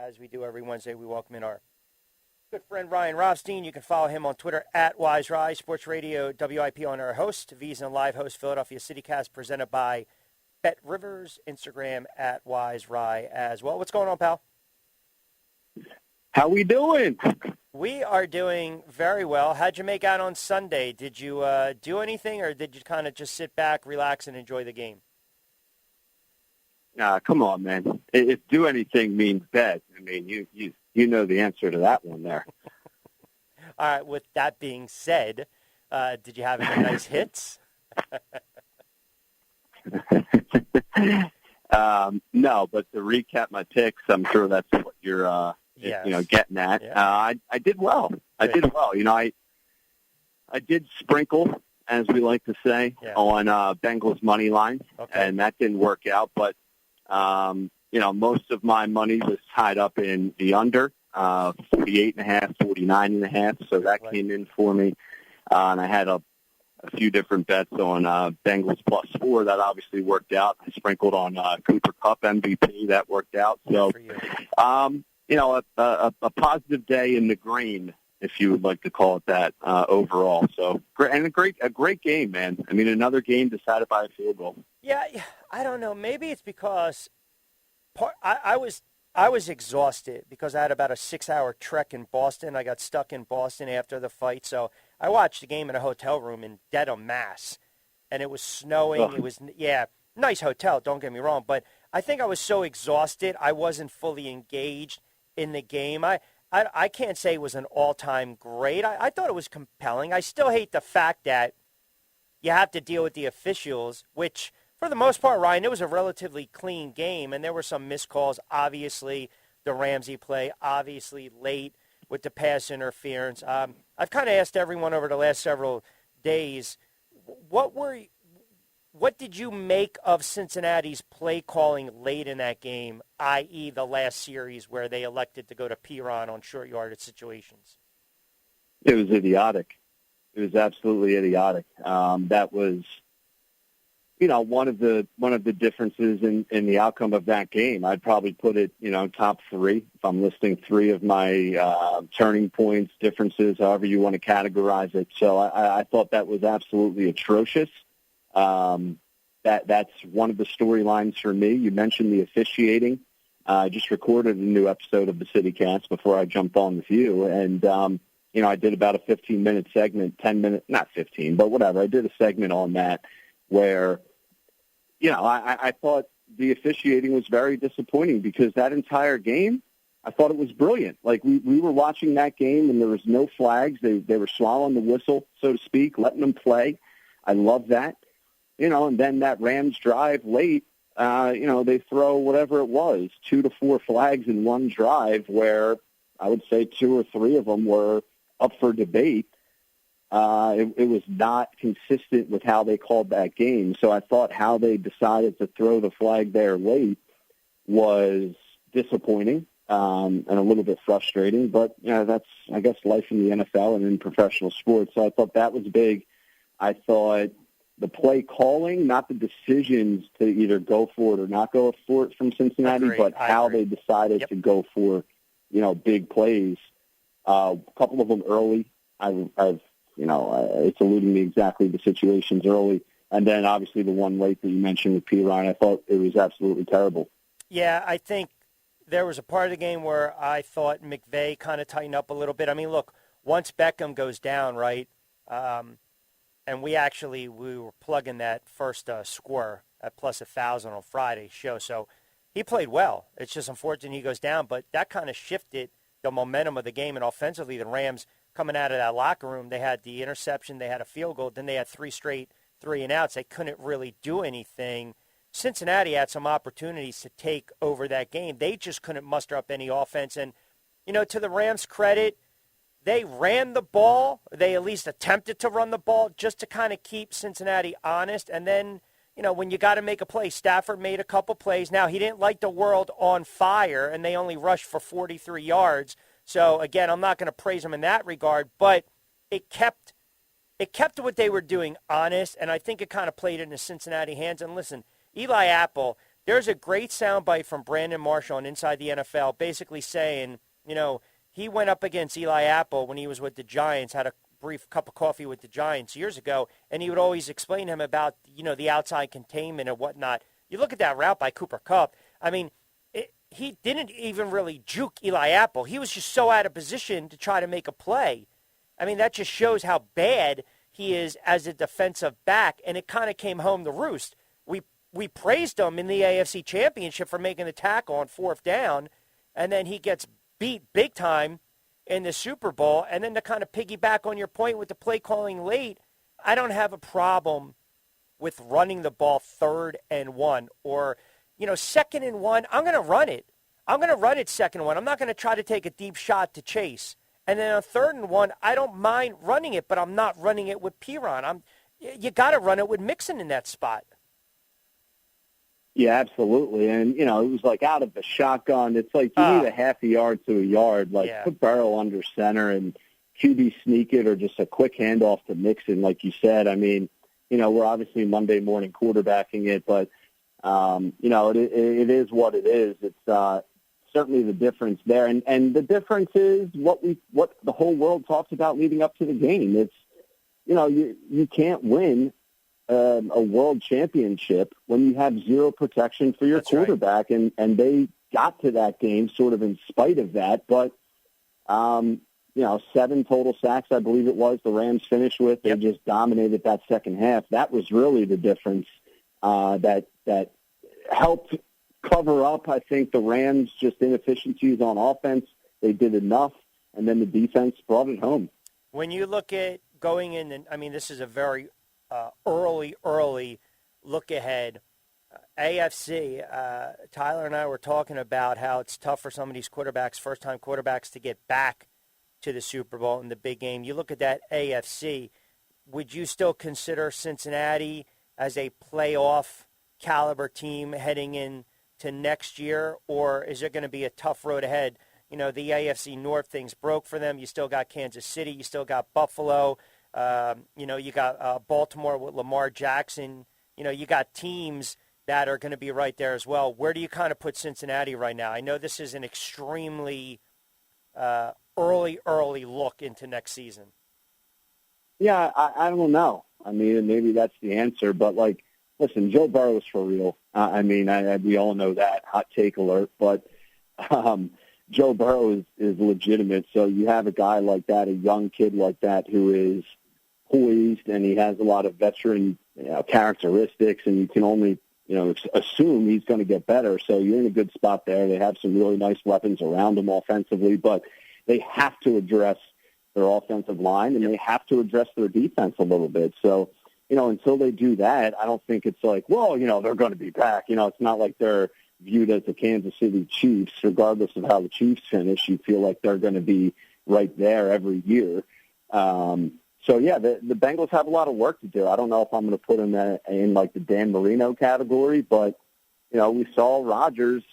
As we do every Wednesday, we welcome in our good friend Ryan Rothstein. You can follow him on Twitter at WiseRye, Sports Radio, WIP on our host, V's and Live host, Philadelphia CityCast, presented by Bet Rivers, Instagram at WiseRye as well. What's going on, pal? How we doing? We are doing very well. How'd you make out on Sunday? Did you do anything, or did you kind of just sit back, relax, and enjoy the game? Come on, man. If do anything means bet, I mean, you know the answer to that one there. All right, with that being said, did you have any nice hits? No, but to recap my picks, I'm sure that's what you're getting at. Yeah. I did well. I did well. I did sprinkle, as we like to say, on Bengals money line, and that didn't work out. But most of my money was tied up in the under 48.5, 49.5. So that came in for me, and I had a few different bets on Bengals +4. That obviously worked out. I sprinkled on Cooper Kupp MVP. That worked out. So, a positive day in the green, if you would like to call it that, overall. So, and a great game, man. I mean, another game decided by a field goal. Yeah, I don't know. Maybe it's because I was exhausted because I had about a 6-hour trek in Boston. I got stuck in Boston after the fight, so I watched the game in a hotel room in Dedham, Mass, and it was snowing. Oh. It was, nice hotel, don't get me wrong, but I think I was so exhausted I wasn't fully engaged in the game. I can't say it was an all-time great. I thought it was compelling. I still hate the fact that you have to deal with the officials, which, for the most part, Ryan, it was a relatively clean game, and there were some missed calls. Obviously, the Ramsey play, obviously late with the pass interference. I've kind of asked everyone over the last several days, what did you make of Cincinnati's play calling late in that game, i.e. the last series where they elected to go to Piron on short yardage situations? It was idiotic. It was absolutely idiotic. That was, one of the differences in the outcome of that game. I'd probably put it, top 3 if I'm listing 3 of my turning points, differences, however you want to categorize it. So I thought that was absolutely atrocious. That's one of the storylines for me. You mentioned the officiating. I just recorded a new episode of the CityCast before I jumped on with you, and I did about a 15-minute segment, 10 minutes, not 15, but whatever. I did a segment on that where, I thought the officiating was very disappointing because that entire game, I thought it was brilliant. Like, we were watching that game, and there was no flags. They were swallowing the whistle, so to speak, letting them play. I love that. And then that Rams drive late, they throw whatever it was, 2 to 4 flags in one drive where I would say 2 or 3 of them were up for debate. It was not consistent with how they called that game. So I thought how they decided to throw the flag there late was disappointing and a little bit frustrating. But, that's, I guess, life in the NFL and in professional sports. So I thought that was big. I thought the play calling, not the decisions to either go for it or not go for it from Cincinnati, but how they decided to go for, big plays. A couple of them early. It's eluding me exactly the situations early. And then, obviously, the one late that you mentioned with P. Ryan, I thought it was absolutely terrible. Yeah, I think there was a part of the game where I thought McVay kind of tightened up a little bit. I mean, look, once Beckham goes down, right, and we were plugging that first score at plus 1,000 on Friday's show. So he played well. It's just unfortunate he goes down, but that kind of shifted the momentum of the game. And offensively, the Rams coming out of that locker room, they had the interception, they had a field goal, then they had 3 straight 3-and-outs. They couldn't really do anything. Cincinnati had some opportunities to take over that game. They just couldn't muster up any offense. And, to the Rams' credit, they ran the ball. They at least attempted to run the ball just to kind of keep Cincinnati honest. And then, when you got to make a play, Stafford made a couple plays. Now, he didn't light the world on fire, and they only rushed for 43 yards. So, again, I'm not going to praise him in that regard, but it kept what they were doing honest, and I think it kind of played into Cincinnati hands. And listen, Eli Apple There's a great soundbite from Brandon Marshall on Inside the NFL basically saying, he went up against Eli Apple when he was with the Giants, had a brief cup of coffee with the Giants years ago, and he would always explain to him about, the outside containment and whatnot. You look at that route by Cooper Kupp, he didn't even really juke Eli Apple. He was just so out of position to try to make a play. That just shows how bad he is as a defensive back, and it kind of came home to roost. We praised him in the AFC Championship for making the tackle on fourth down, and then he gets beat big time in the Super Bowl. And then to kind of piggyback on your point with the play calling late, I don't have a problem with running the ball 3rd and 1 or, 2nd and 1. I'm going to run it. I'm going to run it 2nd and 1. I'm not going to try to take a deep shot to Chase. And then on 3rd and 1, I don't mind running it, but I'm not running it with Piron. You got to run it with Mixon in that spot. Yeah, absolutely. And, it was like out of the shotgun. It's like you need a half a yard to a yard. Put Burrow under center and QB sneak it or just a quick handoff to Mixon, like you said. We're obviously Monday morning quarterbacking it, but, it is what it is. It's certainly the difference there. And the difference is what the whole world talks about leading up to the game. It's, you can't win a world championship when you have zero protection for your quarterback. Right. And they got to that game sort of in spite of that. But, 7 total sacks, I believe it was, the Rams finished with. They just dominated that second half. That was really the difference that helped cover up, I think, the Rams' just inefficiencies on offense. They did enough, and then the defense brought it home. When you look at going in, and this is a very early look ahead. AFC, Tyler and I were talking about how it's tough for some of these quarterbacks, first-time quarterbacks, to get back to the Super Bowl in the big game. You look at that AFC, would you still consider Cincinnati as a playoff caliber team heading into next year, or is it going to be a tough road ahead? The AFC North, things broke for them. You still got Kansas City. You still got Buffalo. You got Baltimore with Lamar Jackson. You got teams that are going to be right there as well. Where do you kind of put Cincinnati right now? I know this is an extremely early look into next season. Yeah, I don't know. Maybe that's the answer. But, listen, Joe Burrow's for real. We all know that. Hot take alert. But Joe Burrow is legitimate. So you have a guy like that, a young kid like that who is poised, and he has a lot of veteran characteristics, and you can only assume he's going to get better. So you're in a good spot there. They have some really nice weapons around him offensively, but they have to address their offensive line, and they have to address their defense a little bit. So, until they do that, I don't think it's like, they're going to be back. It's not like they're viewed as the Kansas City Chiefs. Regardless of how the Chiefs finish, you feel like they're going to be right there every year. The Bengals have a lot of work to do. I don't know if I'm going to put them in the Dan Marino category, but, we saw Rodgers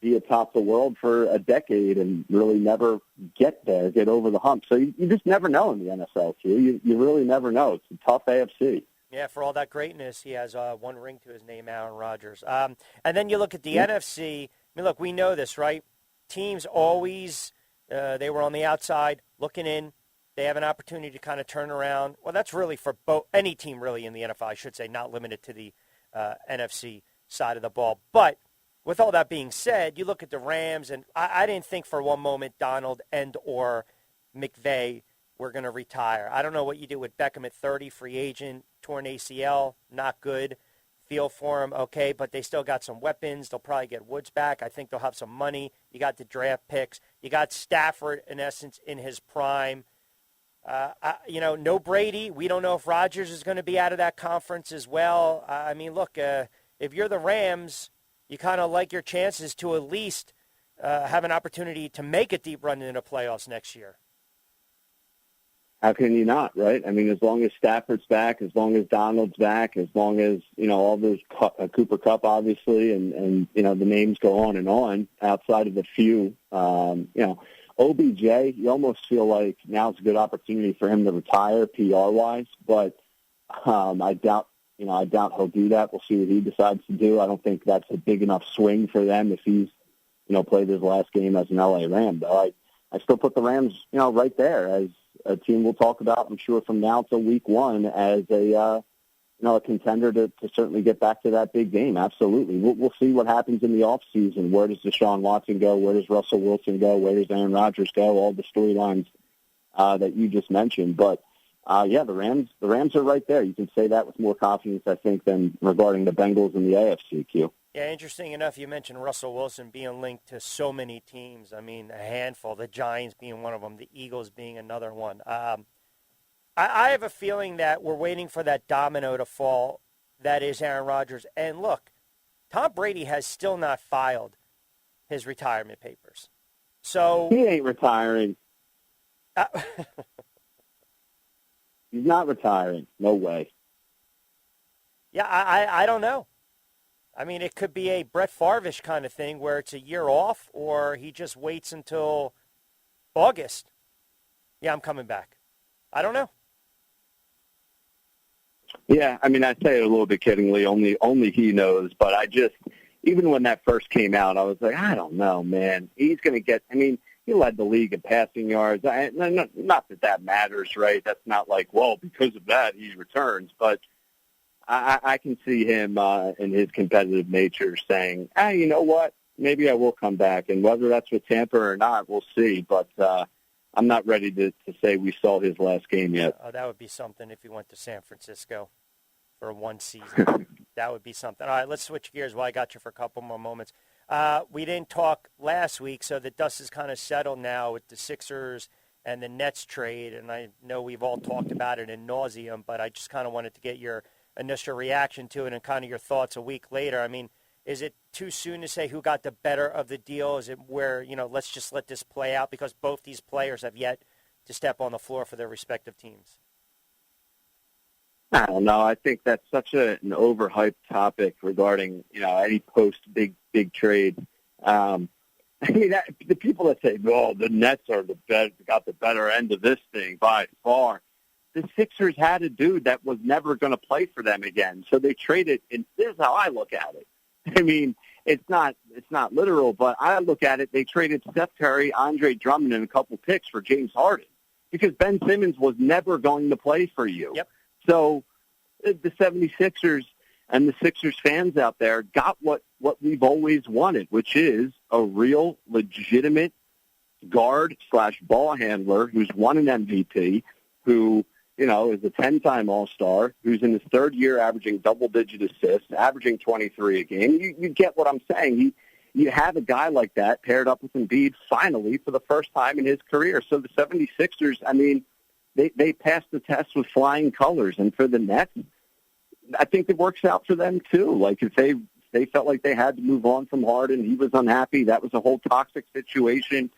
be atop the world for a decade and really never get over the hump. So you just never know in the NFL, too. You really never know. It's a tough AFC. Yeah, for all that greatness, he has one ring to his name, Aaron Rodgers. And then you look at the NFC. Look, we know this, right? Teams always, they were on the outside looking in. They have an opportunity to kind of turn around. Well, that's really for any team really in the NFL, I should say, not limited to the NFC side of the ball. But with all that being said, you look at the Rams, and I didn't think for one moment Donald and or McVay were going to retire. I don't know what you do with Beckham at 30, free agent, torn ACL, not good. Feel for him, okay, but they still got some weapons. They'll probably get Woods back. I think they'll have some money. You got the draft picks. You got Stafford, in essence, in his prime. No Brady. We don't know if Rodgers is going to be out of that conference as well. If you're the Rams, you kind of like your chances to at least have an opportunity to make a deep run into the playoffs next year. How can you not, right? As long as Stafford's back, as long as Donald's back, as long as, all those Cooper Kupp, obviously, and the names go on and on outside of the few, OBJ, you almost feel like now's a good opportunity for him to retire PR-wise, but I doubt I doubt he'll do that. We'll see what he decides to do. I don't think that's a big enough swing for them if he's, played his last game as an LA Ram. Though I still put the Rams, right there as a team we'll talk about, I'm sure, from now till week one as a contender to certainly get back to that big game. Absolutely. We'll see what happens in the offseason. Where does Deshaun Watson go? Where does Russell Wilson go? Where does Aaron Rodgers go? All the storylines that you just mentioned. But, the Rams are right there. You can say that with more confidence, I think, than regarding the Bengals and the AFC, Q. Yeah, interesting enough, you mentioned Russell Wilson being linked to so many teams. I mean, a handful, the Giants being one of them, the Eagles being another one. I have a feeling that we're waiting for that domino to fall that is Aaron Rodgers. And look, Tom Brady has still not filed his retirement papers. So he ain't retiring. He's not retiring. No way. Yeah, I don't know. I mean, it could be a Brett Favre-ish kind of thing where it's a year off, or he just waits until August. Yeah, I'm coming back. I don't know. Yeah, I mean, I say it a little bit kiddingly. Only he knows. But even when that first came out, I was like, I don't know, man. He's going to get. I mean, he led the league in passing yards. Not that matters, right? That's not like, well, because of that he returns. But I can see him in his competitive nature saying, hey, you know what? Maybe I will come back. And whether that's with Tampa or not, we'll see. But I'm not ready to say we saw his last game yet. That would be something if he went to San Francisco for one season. That would be something. All right, let's switch gears while I got you for a couple more moments. We didn't talk last week, so the dust is kind of settled now with the Sixers and the Nets trade. And I know we've all talked about it in nauseum, but I just kind of wanted to get your initial reaction to it and kind of your thoughts a week later. I mean, is it too soon to say who got the better of the deal? Is it where, let's just let this play out because both these players have yet to step on the floor for their respective teams? I don't know. I think that's such an overhyped topic regarding, any post-big trade. I mean, the people that say, "Oh, the Nets are got the better end of this thing by far." The Sixers had a dude that was never going to play for them again, so they traded. And this is how I look at it. I mean, it's not literal, but I look at it. They traded Steph Curry, Andre Drummond, and a couple picks for James Harden because Ben Simmons was never going to play for you. Yep. So the 76ers and the Sixers fans out there got what we've always wanted, which is a real, legitimate guard/ball handler who's won an MVP, who, is a 10-time All-Star, who's in his third year averaging double-digit assists, averaging 23 a game. You get what I'm saying. You have a guy like that paired up with Embiid finally for the first time in his career. So the 76ers, I mean, they passed the test with flying colors. And for the Nets, I think it works out for them too. Like if they felt like they had to move on from Harden, he was unhappy. That was a whole toxic situation.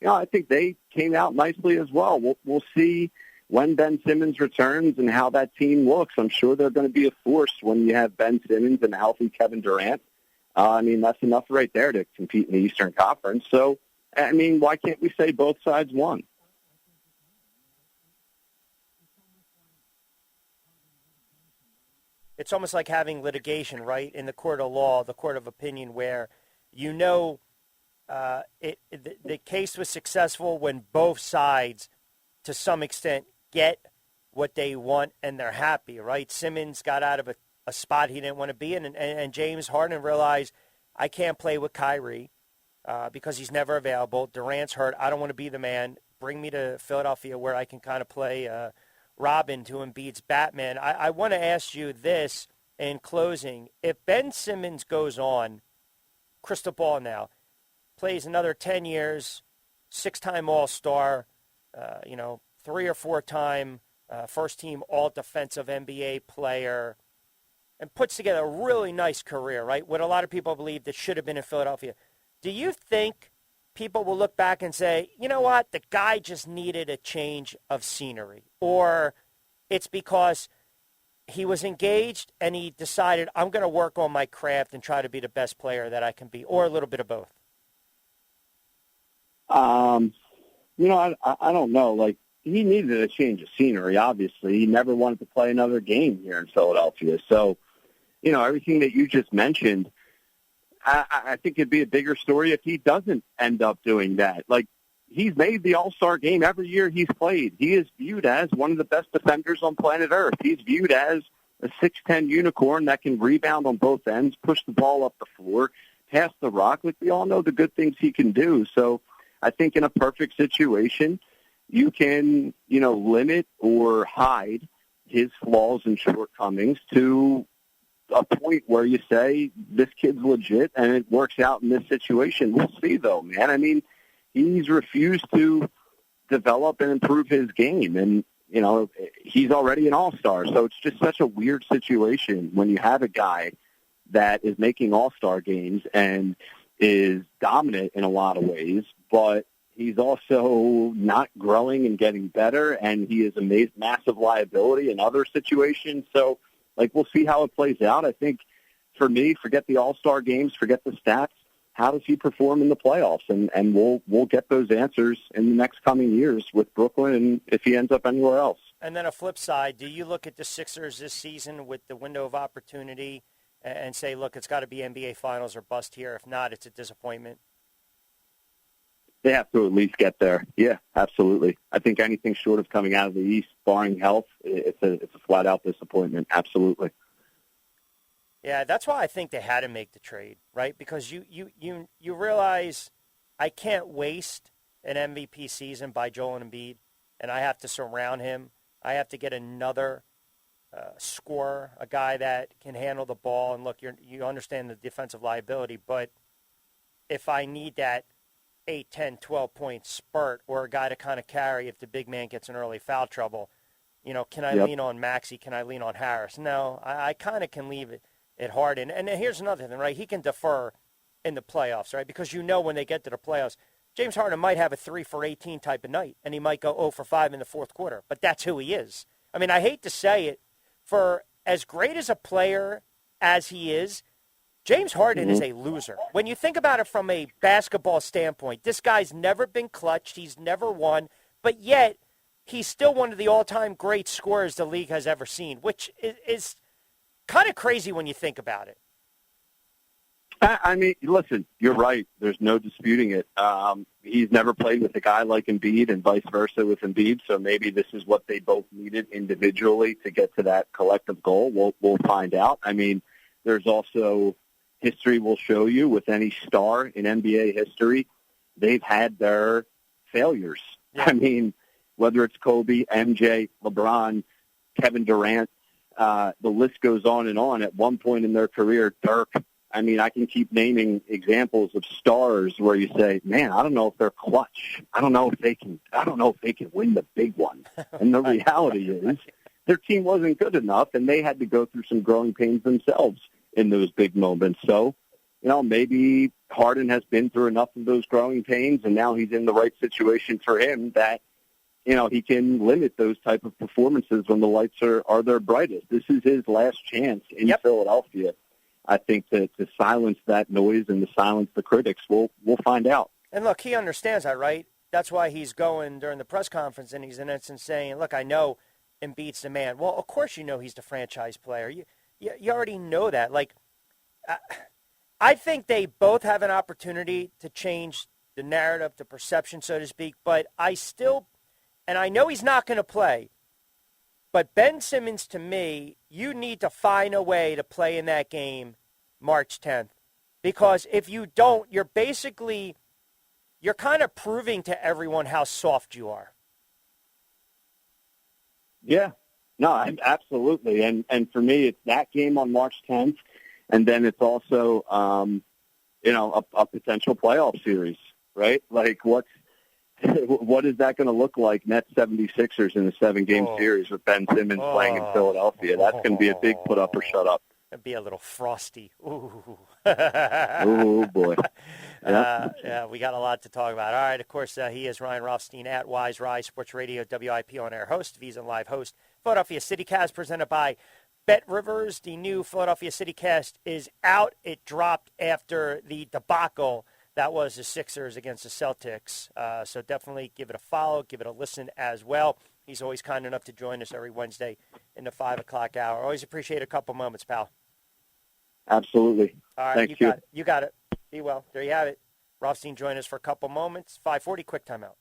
I think they came out nicely as well. We'll see when Ben Simmons returns and how that team looks. I'm sure they're going to be a force when you have Ben Simmons and a healthy Kevin Durant. I mean, that's enough right there to compete in the Eastern Conference. So, I mean, why can't we say both sides won? It's almost like having litigation, right, in the court of law, the court of opinion, where the case was successful when both sides, to some extent, get what they want and they're happy, right? Simmons got out of a spot he didn't want to be in, and James Harden realized, I can't play with Kyrie because he's never available. Durant's hurt. I don't want to be the man. Bring me to Philadelphia where I can kind of play Robin to Embiid's Batman. I want to ask you this in closing. If Ben Simmons goes on, crystal ball now, plays another 10 years, 6-time All-Star, 3 or 4-time first-team all-defensive NBA player, and puts together a really nice career, right? What a lot of people believe that should have been in Philadelphia. Do you think people will look back and say, you know what, the guy just needed a change of scenery? Or it's because he was engaged and he decided, I'm going to work on my craft and try to be the best player that I can be, or a little bit of both? I don't know. Like, he needed a change of scenery, obviously. He never wanted to play another game here in Philadelphia. So, everything that you just mentioned, I think it'd be a bigger story if he doesn't end up doing that. Like, he's made the All-Star game every year he's played. He is viewed as one of the best defenders on planet Earth. He's viewed as a 6'10 unicorn that can rebound on both ends, push the ball up the floor, pass the rock. Like, we all know the good things he can do. So I think in a perfect situation, you can, limit or hide his flaws and shortcomings to a point where you say, this kid's legit and it works out in this situation. We'll see, though, man. I mean, he's refused to develop and improve his game. And, he's already an all-star. So it's just such a weird situation when you have a guy that is making all-star games and is dominant in a lot of ways, but he's also not growing and getting better, and he is a massive liability in other situations. So, we'll see how it plays out. I think, for me, forget the all-star games, forget the stats. How does he perform in the playoffs? And we'll get those answers in the next coming years with Brooklyn and if he ends up anywhere else. And then a flip side, do you look at the Sixers this season with the window of opportunity and say, look, it's got to be NBA Finals or bust here. If not, it's a disappointment? They have to at least get there. Yeah, absolutely. I think anything short of coming out of the East, barring health, it's a flat-out disappointment. Absolutely. Yeah, that's why I think they had to make the trade, right? Because you realize I can't waste an MVP season by Joel Embiid, and I have to surround him. I have to get another scorer, a guy that can handle the ball. And look, you understand the defensive liability, but if I need that 8, 10, 12-point spurt or a guy to kind of carry if the big man gets in early foul trouble, can I lean on Maxey? Can I lean on Harris? No, I kind of can leave it Harden. And here's another thing, right? He can defer in the playoffs, right? Because when they get to the playoffs, James Harden might have a 3 for 18 type of night, and he might go 0 for 5 in the fourth quarter. But that's who he is. I mean, I hate to say it, for as great as a player as he is, James Harden is a loser. When you think about it from a basketball standpoint, this guy's never been clutched. He's never won. But yet, he's still one of the all-time great scorers the league has ever seen, which is kind of crazy when you think about it. I mean, listen, you're right. There's no disputing it. He's never played with a guy like Embiid and vice versa with Embiid, so maybe this is what they both needed individually to get to that collective goal. We'll find out. I mean, there's also history will show you with any star in NBA history, they've had their failures. Yeah. I mean, whether it's Kobe, MJ, LeBron, Kevin Durant, the list goes on and on. At one point in their career, Dirk, I mean, I can keep naming examples of stars where you say, man, I don't know if they're clutch. I don't know if they can win the big one. And the reality is their team wasn't good enough, and they had to go through some growing pains themselves in those big moments. So, maybe Harden has been through enough of those growing pains, and now he's in the right situation for him that, he can limit those type of performances when the lights are their brightest. This is his last chance in Philadelphia. I think to silence that noise and to silence the critics, we'll find out. And look, he understands that, right? That's why he's going during the press conference and he's in essence saying, look, I know Embiid's the man. Well, of course you know he's the franchise player. You already know that. Like, I think they both have an opportunity to change the narrative, the perception, so to speak, but I still, and I know he's not going to play, but Ben Simmons, to me, you need to find a way to play in that game March 10th. Because if you don't, you're kind of proving to everyone how soft you are. Yeah. No, absolutely. And for me, it's that game on March 10th, and then it's also, a potential playoff series, right? Like, what is that going to look like, Nets 76ers in a 7-game series with Ben Simmons playing in Philadelphia? That's going to be a big put up or shut up. It'd be a little frosty. Ooh. Oh, boy. Yeah, we got a lot to talk about. All right, of course, he is Ryan Rothstein at Wise Rise Sports Radio, WIP on-air host, Visa Live host, Philadelphia CityCast presented by Bet Rivers. The new Philadelphia CityCast is out. It dropped after the debacle That was the Sixers against the Celtics. So definitely give it a follow, give it a listen as well. He's always kind enough to join us every Wednesday in the 5 o'clock hour. Always appreciate a couple moments, pal. Absolutely. All right, Thank you got it. You got it. Be well. There you have it. Rothstein joined us for a couple moments. 5:40, quick timeout.